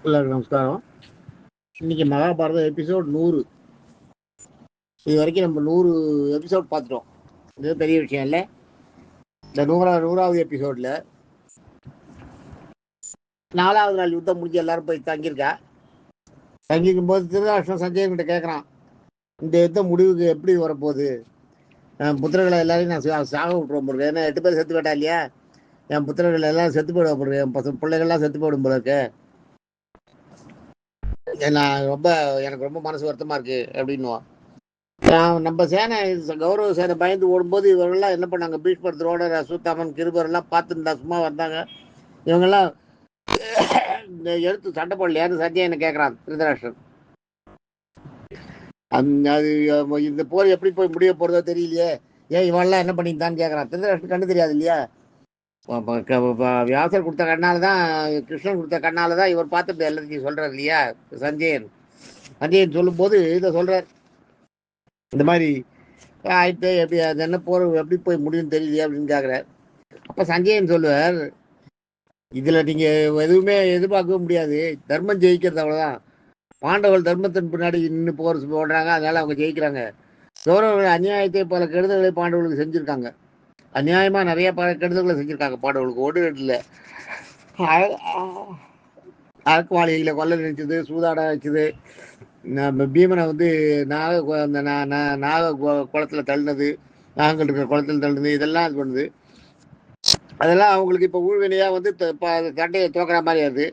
எல்லாருக்கும் நமஸ்காரம். இன்னைக்கு மகாபாரதம் எபிசோட் 100. இது வரைக்கும் நம்ம 100 எபிசோட் பார்த்துட்டோம். இது பெரிய விஷயம் இல்லை. இந்த 100வது எபிசோட்ல 4வது நாள் யுத்தம் முடிஞ்சு எல்லாரும் போய் தங்கியிருக்கா. தங்கிக்கும் போது திருதராஷ்டிரன் சஞ்சயன் கிட்ட கேட்குறான், இந்த யுத்தம் முடிவுக்கு எப்படி வரப்போகுது? புத்திரர்களை எல்லாரையும் நான் சாக விட்டுருவோம் போடுறேன். ஏன்னா 8 பேர் செத்து போயிட்டா இல்லையா? என் புத்திரர்கள் எல்லாம் செத்து போயிட போடுறேன். என் பிள்ளைகள்லாம் செத்து போயிடும் போல இருக்கு. எனக்கு ரொம்ப மனசு வருத்தமா இருக்கு அப்படின்னுவான். நம்ம சேனை கௌரவ சேனை பயந்து ஓடும்போது இவங்கெல்லாம் என்ன பண்ணாங்க? பீஷ்மர், துரோணர், அஸ்வத்தாமன், கிருபர் எல்லாம் பார்த்துருந்தா சும்மா வந்தாங்க. இவங்கெல்லாம் எடுத்து சண்டை போடலையான்னு சஞ்சயனை கேட்கறான் திருதராஷ்டிரன். அது இந்த போர் எப்படி போய் முடிய போறதோ தெரியலையே, ஏன் இவெல்லாம் என்ன பண்ணிட்டான்னு கேட்கறான். திருதராஷ்டிரன் கண்ணு தெரியாது இல்லையா? வியாசர் கொடுத்த கண்ணால்தான், கிருஷ்ணன் கொடுத்த கண்ணாலதான் இவர் பார்த்துட்டு எல்லாத்தையும் சொல்றாரு இல்லையா சஞ்சயன். சஞ்சயன் சொல்லும் போது இதை சொல்றார், இந்த மாதிரி ஆயிட்டு எப்படி அது என்ன போற எப்படி போய் முடியும்னு தெரியலையா அப்படின்னு கேட்குறார். அப்போ சஞ்சயன் சொல்லுவார், இதில் நீங்கள் எதுவுமே எதிர்பார்க்கவே முடியாது. தர்மம் ஜெயிக்கிறது அவ்வளோதான். பாண்டவர்கள் தர்மத்தின் பின்னாடி நின்று போடுறாங்க, அதனால அவங்க ஜெயிக்கிறாங்க. கௌரவர்கள் அநியாயத்தை பல கெடுதல்களை பாண்டவர்களுக்கு செஞ்சுருக்காங்க. அநியாயமாக நிறைய பல கெடுதல்களை செஞ்சுருக்காங்க பாண்டவர்களுக்கு. ஒன்று இடத்துல அரக்குவாளிகளை கொல்ல நினைச்சது, சூதாட வச்சது, பீமனை வந்து நாக குளத்தில் தள்ளினது, நாங்கள் இருக்கிற குளத்தில் தள்ளினது, இதெல்லாம் இது பண்ணுது. அதெல்லாம் அவங்களுக்கு இப்போ ஊழ்வினையாக வந்து சண்டையை தோக்கிற மாதிரி ஆகுது.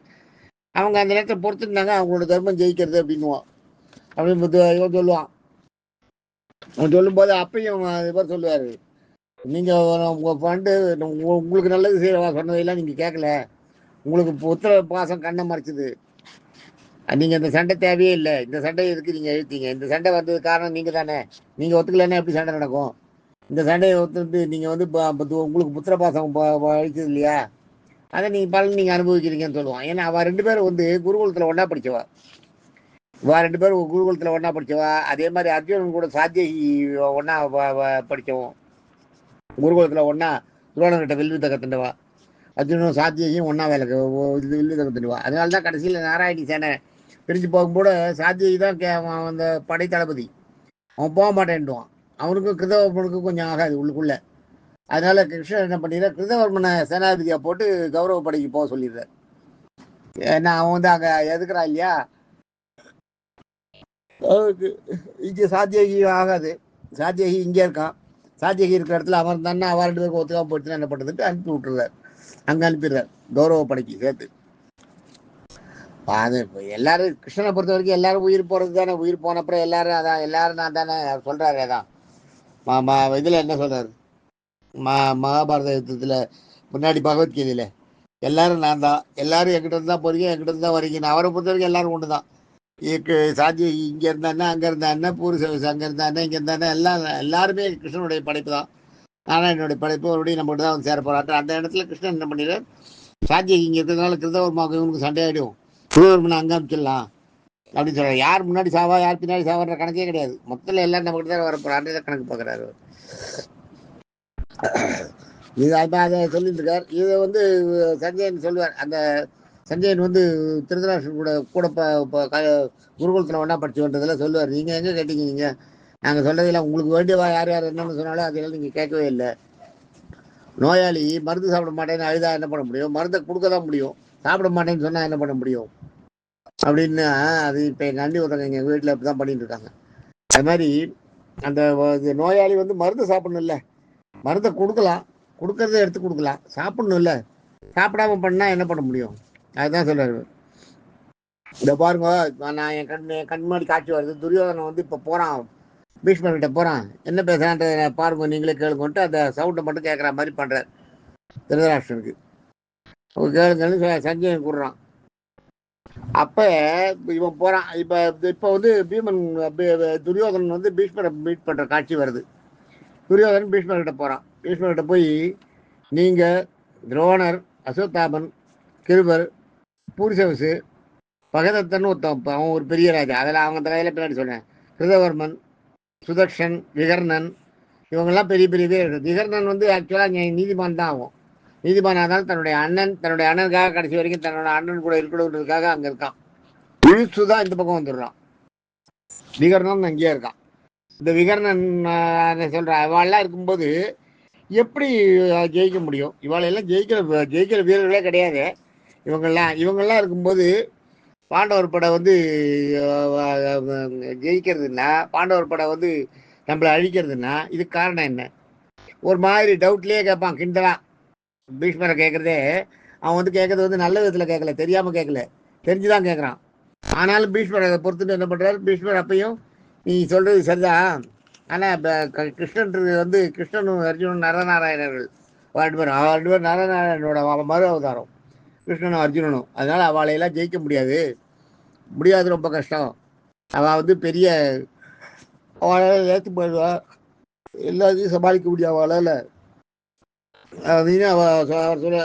அவங்க அந்த நேரத்தில் பொறுத்துருந்தாங்க அவங்களோட தர்மம் ஜெயிக்கிறது அப்படின்னுவான். அப்படின்னு இவன் சொல்லுவான். அவன் சொல்லும்போது அப்பையும் இவர் சொல்லுவார், நீங்கள் உங்கள் ஃபண்டு உங்களுக்கு நல்லது செய்யவா சொன்னதையெல்லாம் நீங்கள் கேட்கல. உங்களுக்கு உத்தர பாசம் கண்ணை மறைச்சிது. நீங்கள் இந்த சண்டை தேவையே இல்லை. இந்த சண்டை எதுக்கு நீங்கள் எழுத்தீங்க? இந்த சண்டை வந்தது காரணம் நீங்கள் தானே. நீங்கள் ஒத்துக்கலைன்னா எப்படி சண்டை நடக்கும்? இந்த சண்டையை ஒத்துட்டு நீங்கள் வந்து உங்களுக்கு புத்திர பாசம் அழிச்சது இல்லையா? அதை நீங்கள் பலன் நீங்கள் அனுபவிக்கிறீங்கன்னு சொல்லுவான். ஏன்னா அவள் 2 பேரும் வந்து குருகுலத்தில் ஒன்றா படித்தவா. இவா 2 பேரும் குருகுலத்தில் ஒன்றா படித்தவா. அதே மாதிரி அர்ஜுனன் கூட சாத்தியகி ஒன்றா படித்தவன். குருகுலத்தில் ஒன்றா துரோணர்கிட்ட வில்வித்தை கற்றுண்டவா. அர்ஜுனும் சாத்தியகியும் ஒன்றா வில்வித்தை கற்றுண்டுவா. அதனால தான் கடைசியில் நாராயணி சேனை பிரிஞ்சு போகும்போது சாத்தியகி தான் அந்த படை தளபதி. அவன் போக மாட்டேன்டுவான். அவனுக்கும் கிருதவர்மனுக்கும் கொஞ்சம் ஆகாது உள்ளுக்குள்ள. அதனால கிருஷ்ணன் என்ன பண்ணிடுற, கிருதவர்மனை சேனாதிபதியா போட்டு கௌரவ படைக்கு போக சொல்லிடுறார். ஏன்னா அவன் வந்து அங்கே எதுக்குறான் இல்லையா? இங்கே சாத்தியகி ஆகாது. சாத்தியகி இங்கே இருக்கான். சாத்தியகி இருக்கிற இடத்துல அமர்ந்தான்னா அவன் 2 பேருக்கு ஒத்துக்காம போயிடுச்சுன்னா என்ன பண்ணுறதுட்டு அனுப்பி விட்டுறார். அங்கே அனுப்பிடுறார் கௌரவ படைக்கு சேர்த்து. அது எல்லாரும் கிருஷ்ணனை பொறுத்த வரைக்கும் எல்லாரும் உயிர் போகிறது தானே. உயிர் போன அப்புறம் எல்லாரும் நான் தானே சொல்கிறாரு. அதான் இதில் என்ன சொல்கிறாரு, மகாபாரத யுத்தத்தில் முன்னாடி பகவத்கீதையில் எல்லாரும் நான் தான், எல்லாரும் என்கிட்ட இருந்து தான் போறீங்க, என்கிட்ட இருந்து தான் வரீங்க. நான் அவரை பொறுத்த வரைக்கும் எல்லாரும் ஒன்று தான். சாத்திய இங்கே இருந்தானே, அங்கே இருந்தானே, பூரி சர்வீஸ் அங்கே இருந்தானே, இங்கே இருந்தானே, எல்லாருமே கிருஷ்ணனுடைய படைப்பு தான். நாராயணனுடைய படைப்பு மறுபடியும் நம்மகிட்ட தான் வந்து சேர போறாரு. அந்த இடத்துல கிருஷ்ணன் என்ன பண்ணிடுறார், சாத்தியகி இங்கே இருக்கிறதுனால கிருதவர்மாவுக்கு இவனுக்கு சண்டையாயிடும், கிருதவர்மனை அங்கே அமைச்சிடலாம் அப்படின்னு சொல்றாரு. யார் முன்னாடி சாவா யார் பின்னாடி சாவான்ற கணக்கே கிடையாது. மொத்தத்தில் எல்லாரும் நம்மகிட்ட தான் வரப்போறாரு கணக்கு பார்க்குறாரு. இது அதை சொல்லிட்டு இருக்கார். இதை வந்து சஞ்சயன் சொல்லுவார். அந்த சஞ்சயன் வந்து திருதராஷ்டிரன் கூட குருகுலத்தில் ஒன்றா படிச்சுன்றதெல்லாம் சொல்லுவார். நீங்கள் எங்கே கேட்டீங்க? நீங்கள் நாங்கள் சொல்றதெல்லாம் உங்களுக்கு வேண்டியவா யார் யார் என்னன்னு சொன்னாலும் அதெல்லாம் நீங்கள் கேட்கவே இல்லை. நோயாளி மருந்து சாப்பிட மாட்டேன்னு அழுதா என்ன பண்ண முடியும்? மருந்தை கொடுக்க தான் முடியும். சாப்பிட மாட்டேன்னு சொன்னால் என்ன பண்ண முடியும் அப்படின்னு. அது இப்போ எங்கள் அண்ணி ஒருத்தவங்க எங்கள் வீட்டில் இப்படி தான் பண்ணிட்டு இருக்காங்க. அது மாதிரி அந்த நோயாளி வந்து மருந்து சாப்பிடணும் இல்லை, மருந்தை கொடுக்கலாம், கொடுக்கறத எடுத்து கொடுக்கலாம், சாப்பிடணும் இல்லை. சாப்பிடாம பண்ணால் என்ன பண்ண முடியும்? அதுதான் சொல்றாரு. இந்த பாருங்க, நான் என் கண் முன்னாடி காட்சி வருது. துரியோதனை வந்து இப்போ போகிறான், பீஷ்மர்கிட்ட போகிறான். என்ன பேசுகிறான்ற பாருங்க, நீங்களே கேளுங்கன்ட்டு அந்த சவுண்டை மட்டும் கேட்குற மாதிரி பண்ணுறார் திருதராஷ்டிரனுக்கு. கேளுங்கன்னு சஞ்சயன் கூடுறான். அப்போ இவன் போகிறான். இப்போ வந்து துரியோதனன் வந்து பீஷ்மரை மீட் பண்ணுற காட்சி வருது. துரியோதனன் பீஷ்மர்கிட்ட போகிறான். பீஷ்மர்கிட்ட போய், நீங்கள் துரோணர், அஸ்வத்தாமன், கிருபர், பூரிசவசு, பகதத்தன் ஒருத்தன், அவன் ஒரு பெரிய ராஜா, அதில் அவங்க தலையில பின்னாடி சொன்னேன், கிருதவர்மன், சுதக்ஷன், விகர்ணன், இவங்கெல்லாம் பெரிய பெரிய பேர். விகர்ணன் வந்து ஆக்சுவலாக நீதிமான் தான் ஆகும். நீதிமானாதான் தன்னுடைய அண்ணனுக்காக கடைசி வரைக்கும் தன்னோட அண்ணன் கூட இருக்கணுன்றதுக்காக அங்க இருக்கான். இழுத்துதான் இந்த பக்கம் வந்துடுறான். விகர்ணன் அங்கேயே இருக்கான். இந்த விகர்ணன் சொல்ற அவள்லாம் இருக்கும்போது எப்படி ஜெயிக்க முடியும்? இவாளெல்லாம் ஜெயிக்கிற வீரர்களே கிடையாது. இவங்கெல்லாம் இருக்கும்போது பாண்டவர் படை வந்து ஜெயிக்கிறதுனா, பாண்டவர் படை வந்து நம்மளை அழிக்கிறதுனா இதுக்கு காரணம் என்ன? ஒரு மாதிரி டவுட்லேயே கேட்பான், கிண்டலா. பீஷ்மரை கேட்குறதே அவன் வந்து கேட்கறது வந்து நல்ல விதத்தில் கேட்கல, தெரியாமல் கேட்கல, தெரிஞ்சுதான் கேட்குறான். ஆனாலும் பீஷ்மரை அதை பொறுத்துட்டு என்ன பண்ணுறாரு? பீஷ்மர் அப்பையும் நீ சொல்கிறது சரிதான், ஆனால் இப்போ கிருஷ்ணன்றது வந்து கிருஷ்ணனும் அர்ஜுனன் நரநாராயணர்கள், ரெண்டு பேர் நரநாராயணனோட மறு அவதாரம் கிருஷ்ணனும் அர்ஜுனனும். அதனால் அவளையெல்லாம் ஜெயிக்க முடியாது, ரொம்ப கஷ்டம். அவள் வந்து பெரிய அவளால் ஏற்று போயிடுவா, எல்லாத்தையும் சமாளிக்க முடியும் அவளால் அப்படின்னு அவர் சொல்ல.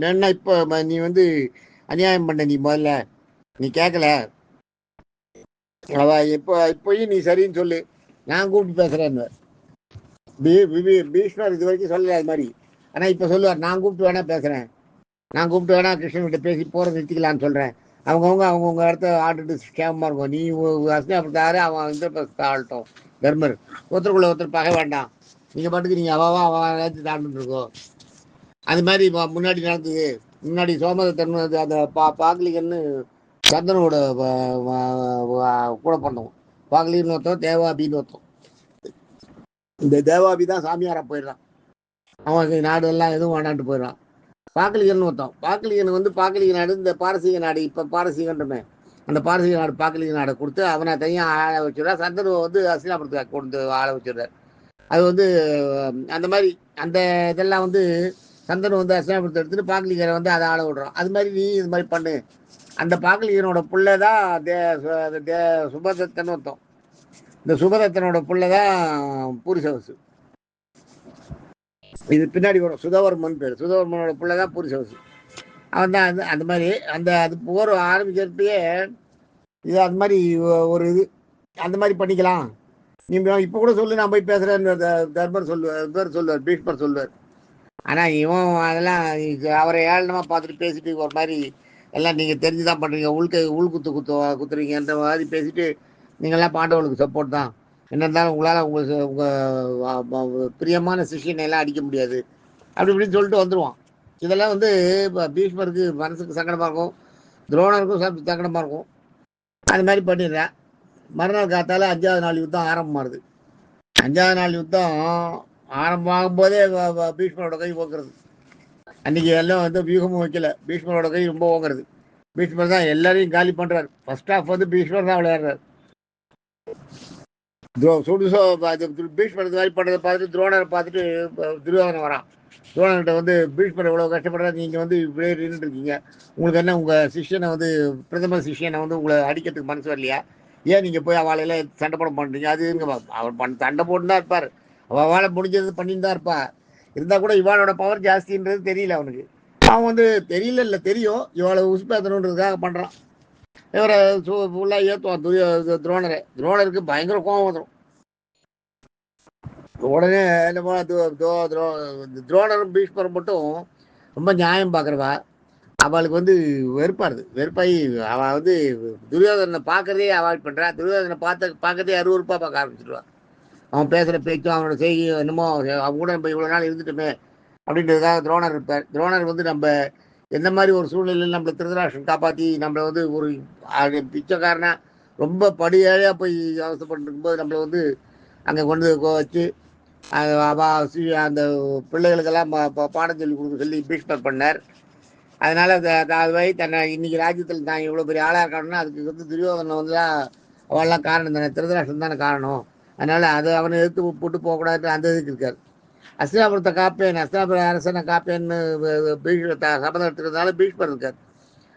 என்ன இப்போ நீ வந்து அநியாயம் பண்ண, நீ முதல்ல நீ கேட்கல, அவ இப்போயும் நீ சரின்னு சொல்லு, நான் கூப்பிட்டு பேசுறேன்னு பீஷ்மர் இது வரைக்கும் சொல்லல அது மாதிரி. ஆனால் இப்போ சொல்லுவார், நான் கூப்பிட்டு வேணா பேசுறேன், நான் கூப்பிட்டு வேணா கிருஷ்ணன்கிட்ட பேசி போற நிறுத்திக்கலான்னு சொல்றேன். அவங்கவுங்க இடத்த ஆட்டுட்டு கேமமா இருக்கும். நீ அஸ்னாபத்தாரு, அவன் இந்த ஆளட்டும் தர்மர், ஒருத்தருக்குள்ள ஒருத்தர் பகை வேண்டாம், நீங்க பாட்டுக்கு நீங்க அவன் தாண்டிட்டு இருக்கோம். அது மாதிரி முன்னாடி நடந்தது. முன்னாடி சோமதத்தன் அந்த பாக்லிகன்னு சந்தனோட கூட பண்ணோம். பாக்லின்னு ஒருத்தன், தேவாபின்னு ஒருத்தன். இந்த தேவாபி தான் சாமியாரா போயிடுறான். அவன் நாடு எல்லாம் எதுவும் வேண்டான்ட்டு போயிடுறான். பாக்லிகன் ஒருத்தன், பாக்லிகன் வந்து பாக்லிக நாடு, இந்த பாரசீக நாடு, இப்போ பாரசீகன்றமே அந்த பாரசீக நாடு பாக்லிக நாடை கொடுத்து அவனை தனியாக ஆள வச்சுடுறார். சந்தனுவை வந்து அஸ்தினாபுரத்துக்கு கொண்டு ஆள வச்சுடுறார். அது வந்து அந்த மாதிரி அந்த இதெல்லாம் வந்து சந்தனம் வந்து அஸ்தினாபுரத்தை எடுத்துட்டு பாக்லிகரை வந்து அதை ஆள விடுறான். அது மாதிரி நீ இது மாதிரி பண்ணு. அந்த பாக்லிகனோட புள்ள தான் சுபதத்தன் ஒருத்தன். இந்த சுபதத்தனோட புள்ள தான் பூரிசவசு. இது பின்னாடி வரும், சுதவர்மன் பேர். சுதவர்மனோட பிள்ளை தான் பூரிசவசு. அவன் தான் அந்த மாதிரி அது போர் ஆரம்பிக்கிறப்பயே இது அது மாதிரி ஒரு இது அந்த மாதிரி பண்ணிக்கலாம். நீ இப்போ கூட சொல்லு, நான் போய் பேசுறேன்னு தர்மர் சொல்லுவார், பீஷ்மர் சொல்லுவார். ஆனால் இவன் அதெல்லாம் அவரை ஏளனமாக பார்த்துட்டு பேசிட்டு ஒரு மாதிரி எல்லாம் நீங்கள் தெரிஞ்சுதான் பண்ணுறீங்க, குத்துறீங்கன்ற மாதிரி பேசிட்டு நீங்கள்லாம் பாண்டவர்களுக்கு சப்போர்ட் தான், என்ன இருந்தாலும் உங்களால் உங்கள் பிரியமான சிஷியனை எல்லாம் அடிக்க முடியாது அப்படி இப்படின்னு சொல்லிட்டு வந்துடுவான். இதெல்லாம் வந்து இப்போ பீஷ்மருக்கு மனசுக்கு சங்கடமாக இருக்கும், துரோணருக்கும் சங்கடமாக இருக்கும். அது மாதிரி பண்ணிடுறேன். மறுநாள் காத்தால 5வது நாள் யுத்தம் ஆரம்பமாகுது. 5வது நாள் யுத்தம் ஆரம்பமாகும் போதே பீஷ்மரோட கை ஓங்குறது. அன்னைக்கு எல்லாம் வந்து வியூகமும் வைக்கல, பீஷ்மரோட கை ரொம்ப ஓங்குறது. பீஷ்மர் தான் எல்லாரையும் காலி பண்றாரு. ஃபர்ஸ்ட் ஹாஃப் வந்து பீஷ்மர் தான் விளையாடுறாரு. பீஷ்மர் இந்த மாதிரி பண்றதை பார்த்துட்டு துரோணரை பார்த்துட்டு துரியோதனை வரான். துரோணர்கிட்ட வந்து பீஷ்மர் இவ்வளவு கஷ்டப்படுறாரு, நீங்க வந்து இப்படியே நின்றுட்டு இருக்கீங்க, உங்களுக்கு என்ன உங்க சிஷியனை வந்து பிரதம சிஷியனை வந்து உங்களை அடிக்கிறதுக்கு மனசு வரலையா? ஏன் நீங்க போய் அவளையில சண்டை போட பண்றீங்க? அது அவர் சண்டை போட்டு தான் இருப்பார், அவளை முடிஞ்சது பண்ணிட்டு தான் இருப்பா. இருந்தா கூட இவாளோட பவர் ஜாஸ்தின்றது தெரியல அவனுக்கு. அவன் வந்து தெரியல தெரியும், இவளை உசுப்பேத்தணுன்றதுக்காக பண்றான். இவரை ஃபுல்லா ஏற்றுவான் துரோணருக்கு பயங்கர கோபம் வந்துடும். உடனே என்ன துரோணரும் பீஷ்மரும் மட்டும் ரொம்ப நியாயம் பார்க்குறவா. அவளுக்கு வந்து வெறுப்பாகி அவள் வந்து துரியோதனை பார்க்கறதே அவாய்ட் பண்ணுறா. துரியோதனை பார்க்கறதே அருவருப்பாக பார்க்க ஆரம்பிச்சிடுவா. அவன் பேசுகிற பேச்சும் அவனோட செய்கை என்னமோ அவங்க கூட நம்ம இவ்வளோ நாள் இருந்துட்டோமே அப்படின்றதுக்காக துரோணர் இருப்பார். துரோணர் வந்து நம்ம எந்த மாதிரி ஒரு சூழ்நிலையில் நம்மளை திருதராஷ்டிரன் காப்பாற்றி நம்மளை வந்து ஒரு பிச்சைக்காரனா ரொம்ப படியாழியாக போய் அவசரப்பட்டு இருக்கும்போது நம்மளை வந்து அங்கே கொண்டு வச்சு அந்த பிள்ளைகளுக்கெல்லாம் பாடம் சொல்லி கொடுக்க சொல்லி பீஷ்மர் பண்ணார். அதனால அது தன்னை இன்னைக்கு ராஜ்யத்தில் தான் இவ்வளோ பெரிய ஆளாக இருக்கணும்னா அதுக்கு வந்து துரியோதனை வந்து அவெல்லாம் காரணம் தானே, திருதராஷ்டிரன் தானே காரணம். அதனால அது அவனை எடுத்து போட்டு போகக்கூடாது அந்த இதுக்கு இருக்காரு. அஸ்தினாபுரத்தை காப்பேன், அஸ்தினாபுர அரசனை காப்பேன்னு சபதம் எடுத்துக்கிறதுனால பீஷ்மர் இருக்கார்.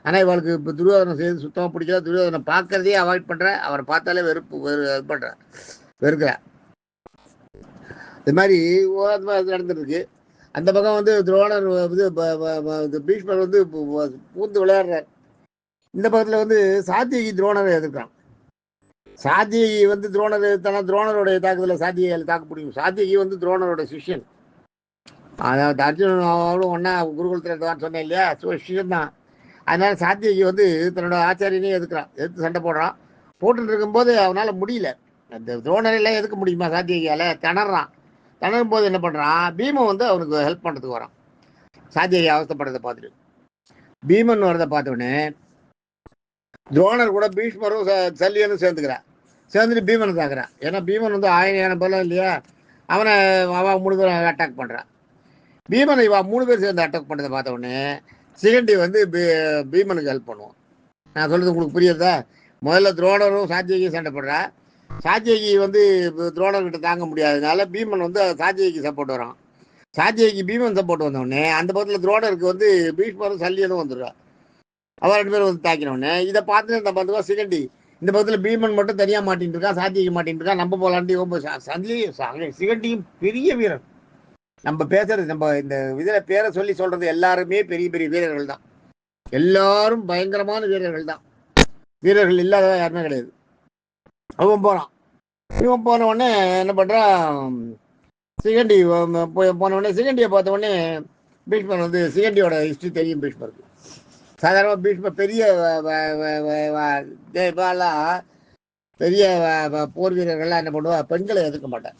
ஆனால் இவளுக்கு இப்போ துரியோதனை செய்து சுத்தமாக பிடிக்கல. துரியோதனை பார்க்கறதே அவாய்ட் பண்ணுற, அவரை பார்த்தாலே இது பண்ணுற வெறுக்கிற. இது மாதிரி நடந்துட்டு இருக்கு. அந்த பக்கம் வந்து துரோணர் இது பீஷ்மர் வந்து பூந்து விளையாடுறார். இந்த பக்கத்தில் வந்து சாத்தியகி துரோணரை எதிர்க்கிறான். சாத்தியகி வந்து துரோணர் எதிர்த்தானா துரோணரோட தாக்குதல சாத்தியகியால் தாக்க முடியும். சாத்தியகி வந்து துரோணரோட சிஷ்யன். அதாவது அர்ஜுனன் அவளும் ஒன்றா குருகுலத்தில் இருந்தவான்னு சொன்னேன் இல்லையா? விஷயம் தான். அதனால சாத்தியகி வந்து தன்னோட ஆச்சாரியனையும் எதுக்குறான், எதிர்த்து சண்டை போடுறான். போட்டுட்டு இருக்கும்போது அவனால் முடியல. அந்த துரோணரெல்லாம் எதுக்க முடியுமா சாத்தியகியால்? திணறான். திணறும் போது என்ன பண்ணுறான், பீமன் வந்து அவனுக்கு ஹெல்ப் பண்ணுறதுக்கு வரான். சாத்தியகி அவஸ்தப்படுறதை பார்த்துட்டு பீமன் வரதை பார்த்தோடனே துரோணர் கூட பீஷ்மரும் சல்லியனும் சேர்ந்துக்கிறான். சேர்ந்துட்டு பீமனை தாக்குறான். ஏன்னா பீமன் வந்து ஆயிரம் பலம் இல்லையா, அவனை அவன் 3 பேரும் அட்டாக் பண்ணுறான். பீமனை இவா 3 பேர் சேர்ந்து அட்டாக் பண்ணதை பார்த்த உடனே சிகண்டி வந்து பீமனுக்கு ஹெல்ப் பண்ணுவான். நான் சொல்றது உங்களுக்கு புரியுதா? முதல்ல துரோணரும் சாத்தியகியும் சண்டை போடுறா. சாத்தியகி வந்து துரோணர்கிட்ட தாங்க முடியாததுனால பீமன் வந்து சாத்தியகிக்கு சப்போர்ட் வரான். சாத்தியகிக்கு பீமன் சப்போர்ட் வந்தவுடனே அந்த பக்கத்தில் துரோணருக்கு வந்து பீஷ்மரும் சல்லியனும் வந்துடுவா. அவன் 2 பேரும் வந்து தாக்கினவுடனே இதை பார்த்துட்டு இந்த பந்துவா சிகண்டி இந்த பக்கத்தில் பீமன் மட்டும் தனியாக மாட்டின்னு இருக்கான், சாத்தியகி மாட்டின்னு இருக்கான். நம்ம போலான்ட்டு சிகண்டியும் பெரிய வீரன். நம்ம பேசுறது நம்ம இந்த இதில் பேரை சொல்லி சொல்றது எல்லாருமே பெரிய பெரிய வீரர்கள் தான். எல்லாரும் பயங்கரமான வீரர்கள் தான். வீரர்கள் இல்லாதவ யாருமே கிடையாது. அவன் போறான். இவன் போன உடனே என்ன பண்றான், சிகண்டி போன உடனே சிகண்டியை பார்த்த உடனே பீஷ்மர் வந்து சிகண்டியோட ஹிஸ்டரி தெரியும் பீஷ்மருக்கு. சாதாரணமாக பீஷ்மர் பெரிய பெரிய போர் வீரர்கள்லாம் என்ன பண்ணுவா, பெண்களை எதிர்க்க மாட்டான்.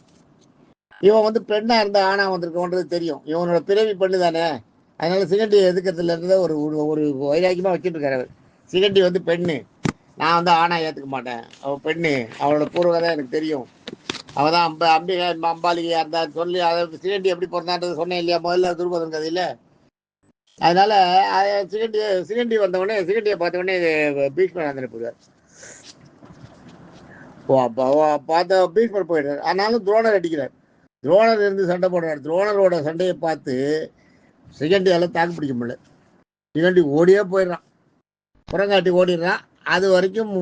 இவன் வந்து பெண்ணா இருந்தா ஆணா வந்திருக்கோன்றது தெரியும். இவனோட பிறவி பெண்ணு தானே. அதனால சிகண்டியை எதுக்கிறதுல இருந்ததை ஒரு ஒரு வைராக்கியமா வச்சுட்டு இருக்காரு. சிகண்டி வந்து பெண்ணு, நான் வந்து ஆணா ஏற்றுக்க மாட்டேன். அவள் பெண்ணு, அவளோட பூர்வகதை எனக்கு தெரியும். அவள் தான் அம்பிகை அம்பாலிகையா இருந்தா சொல்லி அதை சிகண்டி எப்படி பிறந்தான்றது சொன்னேன் இல்லையா முதல்ல துருபதன் கதையில. அதனால சிகண்டி வந்தவொடனே சிகண்டியை பார்த்த உடனே பீஷ்மர் ஆந்திர போயிடுவார். பார்த்த பீஷ்மர் போயிடுறாரு. ஆனாலும் துரோணர் அடிக்கிறார். துரோணர் இருந்து சண்டை போடுறார். துரோணரோட சண்டையை பார்த்து சிகண்டியால தாக்கு பிடிக்க முடியல. சிகண்டி ஓடியே போயிடுறான், புறங்காட்டி ஓடிடுறான். அது வரைக்கும்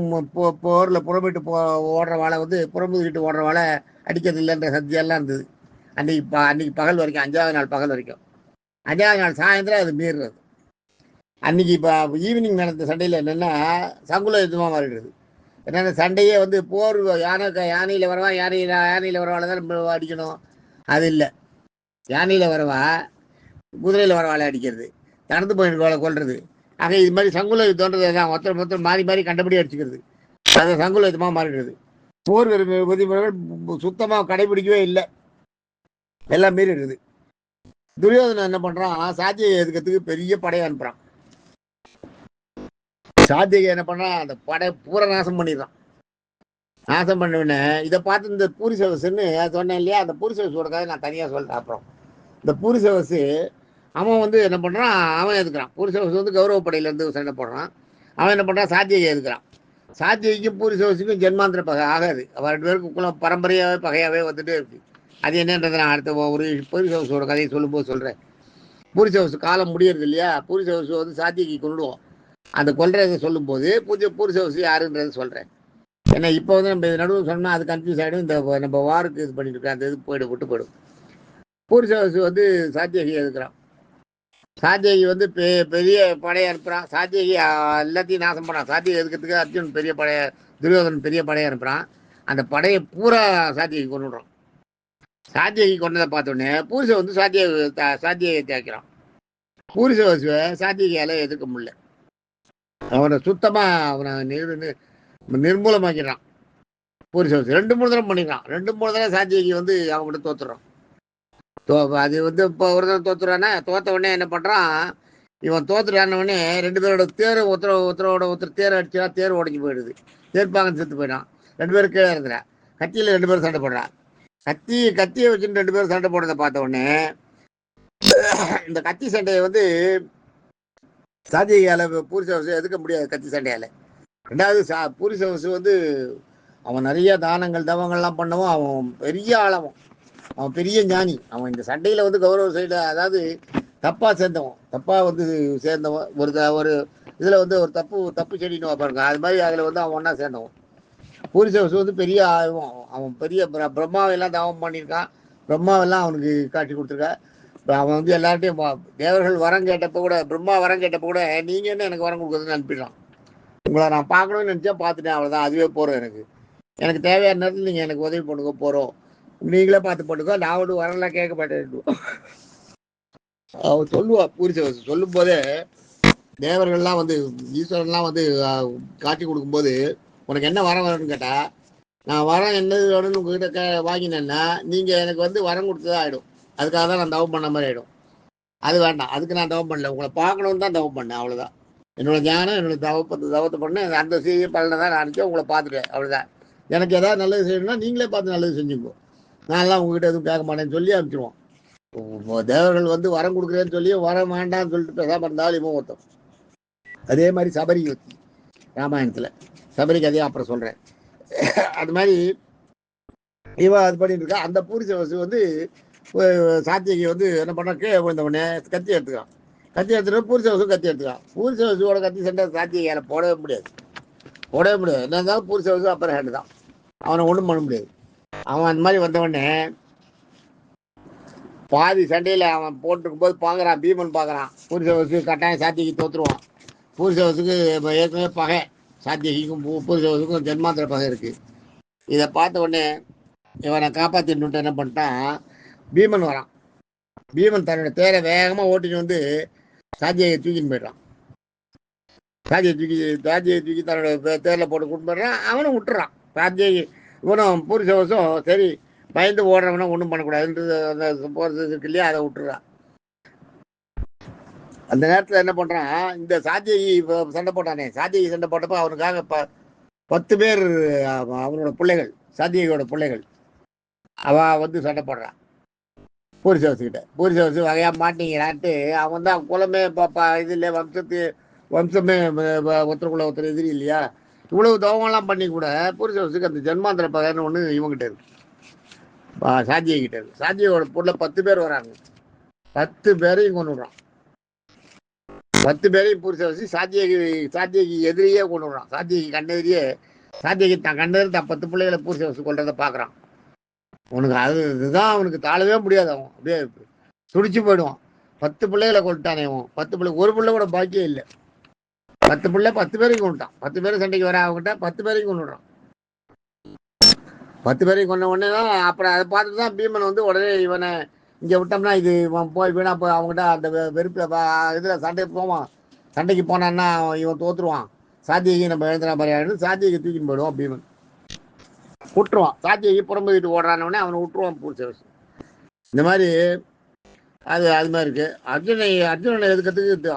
போரில் புறமிட்டு ஓடுற வாழை வந்து புறமுதுகிட்டு ஓடுற வாழை அடிக்கிறது இல்லைன்ற சத்தியெல்லாம் இருந்தது. அன்னைக்கு பகல் வரைக்கும், 5ஆவது நாள் பகல் வரைக்கும். 5ஆவது நாள் சாயந்தரம் அது மீறுறது. அன்னைக்கு இப்போ ஈவினிங் நடந்த சண்டையில் என்னென்னா சங்குல யுத்தமாக மாறிடுறது. என்னென்ன சண்டையே வந்து போர் யானையில் வரவா யானையில் வரவால தான் நம்ம அடிக்கணும், அது இல்லை. யானையில் வரவா குதிரையில் வரவாழை அடிக்கிறது, நடந்து போயிட்டு கொள்வது. ஆக இது மாதிரி சங்குல யுத்தம்ன்றது தான் ஒருத்தர் மாறி மாறி கண்டபடி அடிச்சுக்கிறது. அது சங்குல யுத்தமாக மாறிடுறது. போர் விதிமுறைகள் சுத்தமாக கடைபிடிக்கவே இல்லை, எல்லாம் மீறிடுது. துரியோதனன் என்ன பண்றான், சாத்தியை எதுக்கிறதுக்கு பெரிய படையை அனுப்புறான். சாத்தியை என்ன பண்றான், அந்த படை பூரா நாசம் பண்ணிடுறான். நாசம் பண்ணுவேன்னு இதை பார்த்து இந்த பூரிசவசுன்னு சொன்னேன் இல்லையா, அந்த பூரிசவசோட கதை நான் தனியாக சொல்றேன். அப்புறம் இந்த பூரிசவசு அவன் வந்து என்ன பண்ணுறான், அவன் எதுக்குறான். பூரிசவசு வந்து கௌரவப்படையிலேருந்து சண்டை போடுறான். அவன் என்ன பண்ணுறான், சாத்தியை எதுக்குறான். சாத்தியைக்கும் பூரிசவசுக்கும் ஜென்மாந்திர பகை ஆகாது. அவன் 2 பேருக்கு பரம்பரையாகவே பகையாகவே வந்துட்டே இருக்கு. அது என்னன்றதை நான் அடுத்த ஒரு பூரிசவசோட கதையை சொல்லும்போது சொல்கிறேன். பூரிசவசு காலம் முடியறது இல்லையா, பூரிசவசு வந்து சாத்தியைக்கு கொள்ளுவோம். அந்த கொள்றதை சொல்லும்போது பூரிசவசு யாருன்றதை சொல்கிறேன். ஏன்னா இப்போ வந்து நம்ம நடுவில் சொன்னால் அது கன்ஃபியூஸ் ஆகிடும். இந்த நம்ம வாருக்கு இது பண்ணிட்டு இருக்கோம், அந்த இது விட்டு போயிடும். பூரிசவசு வந்து சாத்தியகி எதுக்குறான். சாத்தியகி வந்து பெரிய படையை அனுப்புகிறான். சாத்தியகி எல்லாத்தையும் நாசம் பண்ணான். சாத்தியகி எதுக்கிறதுக்கு அர்ஜுன் பெரிய படையை, துரியோதனன் பெரிய படையை அனுப்புகிறான். அந்த படையை பூரா சாத்தியகி கொண்டுடுறான். சாத்தியகி கொண்டதை பார்த்தோன்னே பூரிசை வந்து சாத்தியகை தேய்க்கிறான். பூரிசவசுவை சாத்தியகியால் எதிர்க்க முடியல. அவனை சுத்தமாக அவனை நிர்மூலமாக்கிறான். பூரிசவசு 2-3 தடவை பண்ணிக்கிறான். 2-3 தடவை சாத்தியகி வந்து அவங்ககிட்ட தோத்துறான். அது வந்து இப்போ ஒரு தடவை தோத்துறானே, தோத்த உடனே என்ன பண்ணுறான், இவன் தோத்துட்டானே 2 பேரோட தேர் ஒருத்தர் தேர் அடிச்சா தேர் உடஞ்சி போயிடுது. தேர்ப்பாங்கன்னு செத்து போயிடான். 2 பேரும் கீழே இருக்கிறான். கத்தியில் 2 பேரும் சண்டை போடுறான். கத்தியை வச்சுட்டு 2 பேரும் சண்டை போடுறதை பார்த்த உடனே இந்த கத்தி சண்டையை வந்து சாத்தியகியால் பூரிசவசு எதுக்க முடியாது. கத்தி சண்டையால். 2வது பூரிசவசு வந்து அவன் நிறைய தானங்கள் தவங்கள்லாம் பண்ணவும் அவன் பெரிய ஆளவன், அவன் பெரிய ஞானி. அவன் இந்த சண்டையில் வந்து கௌரவ சைடு, அதாவது தப்பாக வந்து சேர்ந்தவன். ஒரு இதில் வந்து ஒரு தப்பு செடின்னு பாருங்க, அது மாதிரி அதில் வந்து அவன் ஒன்றா சேர்ந்தவன். பூரிசவசு வந்து பெரிய ஆழ்வம். அவன் பெரிய பிரம்மாவெல்லாம் தவம் பண்ணியிருக்கான். பிரம்மாவெல்லாம் அவனுக்கு காட்சி கொடுத்துருக்கா. அவன் வந்து எல்லார்ட்டையும் தேவர்கள் வரம் கேட்டப்போ கூட, பிரம்மா வரம் கேட்டப்போ கூட, நீங்கள் என்ன எனக்கு வரம் கொடுக்குறதுன்னு அனுப்பிடுறான். உங்களை நான் பார்க்கணும்னு நினச்சா பார்த்துட்டேன், அவ்வளோதான், அதுவே போகிறோம். எனக்கு தேவையான நேரத்தில் நீங்கள் எனக்கு உதவி பண்ணுங்க, போகிறோம், நீங்களே பார்த்து பண்ணுங்க, நான் ஒன்றும் வரலாம் கேட்க மாட்டேன். அவர் சொல்லுவா பூரிசவசு சொல்லும் போதே தேவர்கள்லாம் வந்து ஈஸ்வரன்லாம் வந்து காட்சி கொடுக்கும்போது உனக்கு என்ன வரம் வேணும்னு கேட்டா, நான் வரம் என்னது வேணும்னு உங்ககிட்ட வாங்கினேன்னா நீங்க எனக்கு வந்து வரம் கொடுத்ததா ஆயிடும். அதுக்காக தான் நான் தவம் பண்ண மாதிரி ஆயிடும். அது வேண்டாம், அதுக்கு நான் தவம் பண்ணல, உங்களை பார்க்கணும்னு தான் தவம் பண்ணேன், அவ்வளவுதான். என்னோட ஞானம் என்னோட தவத்தை பண்ண அந்த செய்ய பலனை தான் நான் நினைச்சேன், உங்களை பார்த்துட்டேன், அவ்வளவுதான். எனக்கு ஏதாவது நல்லது செய்யணும்னா நீங்களே பார்த்து நல்லது செஞ்சுக்கோ, நான்லாம் உங்ககிட்ட எதுவும் கேட்க மாட்டேன்னு சொல்லி அனுப்பிச்சிடுவோம். தேவர்கள் வந்து வரம் கொடுக்குறேன்னு சொல்லி வரம் வேண்டாம்னு சொல்லிட்டு பேசாம இருந்தாலும் இவன் ஒருத்தம். அதே மாதிரி சபரி யுத்தி ராமாயணத்துல சபரி கதையை அப்புறம் சொல்றேன். அது மாதிரி இவன் அது பண்ணிட்டு இருக்கா. அந்த பூரிசவசு வந்து சாத்தியகி வந்து என்ன பண்ண கீழே விழுந்தவொடனே கத்தி எடுத்துக்கான். கத்தி எடுத்துட்டு பூரிசவசு கத்தி எடுத்துக்கான். பூரிசவசுவோட கத்தி சண்டை சாத்தியகியால போடவே முடியாது, போடவே முடியாது. என்ன இருந்தாலும் பூரிசவசு அப்புறம் ஹேண்டு தான், அவனை ஒன்றும் பண்ண முடியாது. அவன் அந்த மாதிரி வந்தவொடனே பாதி சண்டையில் அவன் போட்டுருக்கும் போது பார்க்குறான், பீமன் பார்க்குறான் பூரிசவசு கட்டாயம் சாத்தியகி தோற்றுருவான். பூரிசவசுக்கு ஏற்கனவே பகை, சாத்தியகிக்கும் பூரிசவசுக்கும் ஜென்மாந்திர பகை இருக்குது. இதை பார்த்த உடனே இவனை காப்பாற்றிட்டு என்ன பண்ணிட்டான், பீமன் வரான். பீமன் தன்னோட தேரை வேகமாக ஓட்டிட்டு வந்து சாத்தியை தூக்கின்னு போயிடுறான். சாத்தியை தூக்கி தன்னோட தேரில் போட்டு கூட்டு போயிடுறான். அவனும் விட்டுறான். சாத்தியை இவனும் பூரிசவசும் சரி பயந்து ஓடுறவனா ஒன்றும் பண்ணக்கூடாதுன்றது அந்த போகிறது இருக்கு இல்லையா, அதை விட்டுறான். அந்த நேரத்தில் என்ன பண்ணுறான், இந்த சாத்தியை சண்டை போட்டானே, சாத்தியை சண்டை போட்டப்போ அவனுக்காக 10 பேர் அவனோட பிள்ளைகள், சாத்தியோட பிள்ளைகள், அவ வந்து சண்டை போடுறான் பூரிசவசுக்கிட்ட. பூரிசவசு வகையா மாட்டீங்களான்ட்டு அவன் தான் குலமே இது இல்லை, வம்சமே ஒருத்தருக்குள்ள ஒருத்தர் எதிரி இல்லையா. இவ்வளவு தவங்கள்லாம் பண்ணி கூட பூரிசவசுக்கு அந்த ஜென்மாந்திர பகைன்னு ஒன்று இவங்கிட்ட இருக்கு, சாத்தியகிட்ட இருக்கு. சாத்தியோட பொருளை 10 பேர் வராங்க, 10 பேரையும் கொண்டு விடுறான். 10 பேரையும் பூரிசவசு சாத்தியகி எதிரியே கொண்டு விடுறான். சாத்தியகி கண்ணெதிரியே, சாத்தியகி தான் கண்ணெதிரி தான் 10 பிள்ளைகளை பூரிசவசு கொள்றதை பார்க்குறான். உனக்கு இதுதான் அவனுக்கு தாழவே முடியாது, அவன் அப்படியே துடிச்சு போயிடுவான். 10 பிள்ளைகளை கொண்டுட்டானே அவன். 10 பிள்ளை, ஒரு பிள்ளை கூட பாக்கியே இல்லை. 10 பிள்ளை 10 பேரையும் கொண்டுட்டான். 10 பேரும் சண்டைக்கு வர அவங்ககிட்ட 10 பேரையும் கொண்டு விடுறான். 10 பேரையும் கொண்ட உடனே தான் அப்புறம் அதை பார்த்துட்டு தான் பீமன் வந்து உடனே இவனை இங்கே விட்டோம்னா இது இவன் போய் வீணா போய் அவங்ககிட்ட அந்த வெறுப்பில் இதில் சண்டைக்கு போவான். சண்டைக்கு போனான்னா இவன் தோற்றுருவான், சாத்தியகி நம்ம எழுதுனா மாதிரி சாத்தியகி தூக்கின்னு போயிடுவான். பீமன் விட்டுருவான். சாத்தியகி புறம்புகிட்டு ஓடுறானே அவனை விட்டுருவான் பூரிசவசு. இந்த மாதிரி அது மாதிரி இருக்கு. அர்ஜுனனை எதுக்கிறதுக்கு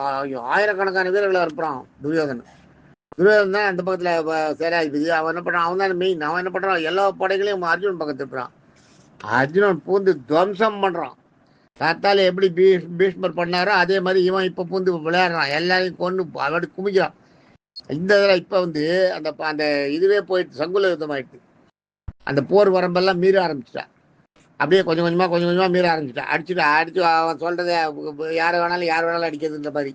ஆயிரக்கணக்கான வீரர்களை இருப்பான் துரியோதனன். துரியோதன் தான் அந்த பக்கத்தில் சேனாதிபதி. அவன் என்ன பண்ணுறான், அவன் தான் மெயின். அவன் என்ன பண்ணுறான், எல்லா படைகளையும் அர்ஜுனன் பக்கத்து இருப்பான். அர்ஜுனன் பூந்து துவம்சம் பண்ணுறான். தத்தால எப்படி பீஷ்மர் பண்ணாரோ அதே மாதிரி இவன் இப்போ பூந்து விளையாடுறான். எல்லாரையும் கொண்டு அவடி குமிக்கிறான். இந்த இதில் இப்போ வந்து அந்த அந்த இதுவே போயிட்டு சங்குல யுத்தம் ஆயிடுச்சு. அந்த போர் வரம்பெல்லாம் மீற ஆரம்பிச்சிட்டான். அப்படியே கொஞ்சம் கொஞ்சமாக மீற ஆரம்பிச்சிட்டான். அடிச்சு அவன் சொல்றதை யார் வேணாலும் அடிக்கிறதுன்ற மாதிரி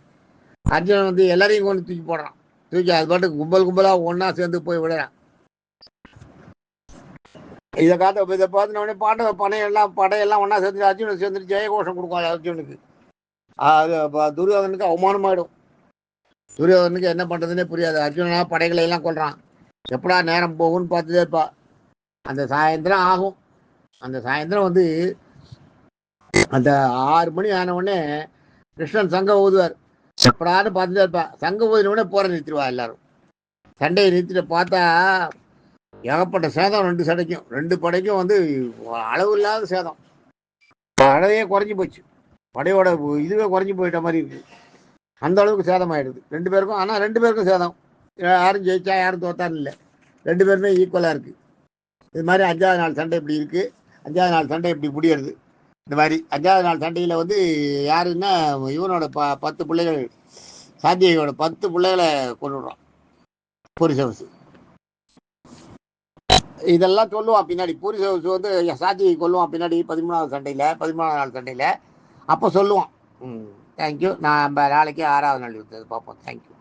அர்ஜுனன் வந்து எல்லாரையும் கொண்டு தூக்கி போடுறான். தூக்கி அது பாட்டு கும்பலாக ஒன்னா சேர்ந்து போய் விடுறான். இதை பார்த்து உடனே படையெல்லாம் ஒன்னா சேர்ந்து அர்ஜுனன் சேர்ந்துட்டு ஜெயகோஷம் கொடுக்கும் அர்ஜுனுக்கு. அது துரியோதனுக்கு அவமானமாயிடும். துரியோதனுக்கு என்ன பண்றதுன்னே புரியாது. அர்ஜுனனா படைகளை எல்லாம் கொள்றான். எப்படா நேரம் போகும்னு பார்த்துட்டே இருப்பா. அந்த சாயந்தரம் ஆகும். அந்த சாயந்தரம் வந்து அந்த 6 மணி ஆன உடனே கிருஷ்ணன் சங்கம் ஊதுவார். எப்படான்னு பார்த்துட்டே இருப்பா. சங்கம் ஊதின உடனே போற நிறுத்திடுவா. எல்லாரும் சண்டையை நிறுத்திட்டு பார்த்தா ஏகப்பட்ட சேதம். 2 சண்டைக்கும் 2 படைக்கும் வந்து அளவு இல்லாத சேதம். படையே குறைஞ்சி போச்சு. படையோட இதுவே குறைஞ்சி போயிட்ட மாதிரி இருக்கு. அந்த அளவுக்கு சேதம் ஆயிடுது 2 பேருக்கும். ஆனால் 2 பேருக்கும் சேதம். யாரும் ஜெயிச்சா யாரும் தோத்தான்னு இல்லை, 2 பேருமே ஈக்குவலாக இருக்கு. இது மாதிரி 5வது நாள் சண்டை இப்படி இருக்கு. 5வது நாள் சண்டை இப்படி முடியறது. இந்த மாதிரி 5வது நாள் சண்டையில் வந்து யாருன்னா இவனோட 10 பிள்ளைகள், சாத்தியோட 10 பிள்ளைகளை கொண்டு விடுறான் பூரிசவசு. இதெல்லாம் சொல்லுவான் பின்னாடி. பூரிசவசு வந்து சாத்தியை கொல்லுவான் பின்னாடி 13வது நாள் சண்டையில். அப்போ சொல்லுவான். தேங்க்யூ. நான் நாளைக்கு 6வது நாள் பார்ப்போம். தேங்க்யூ.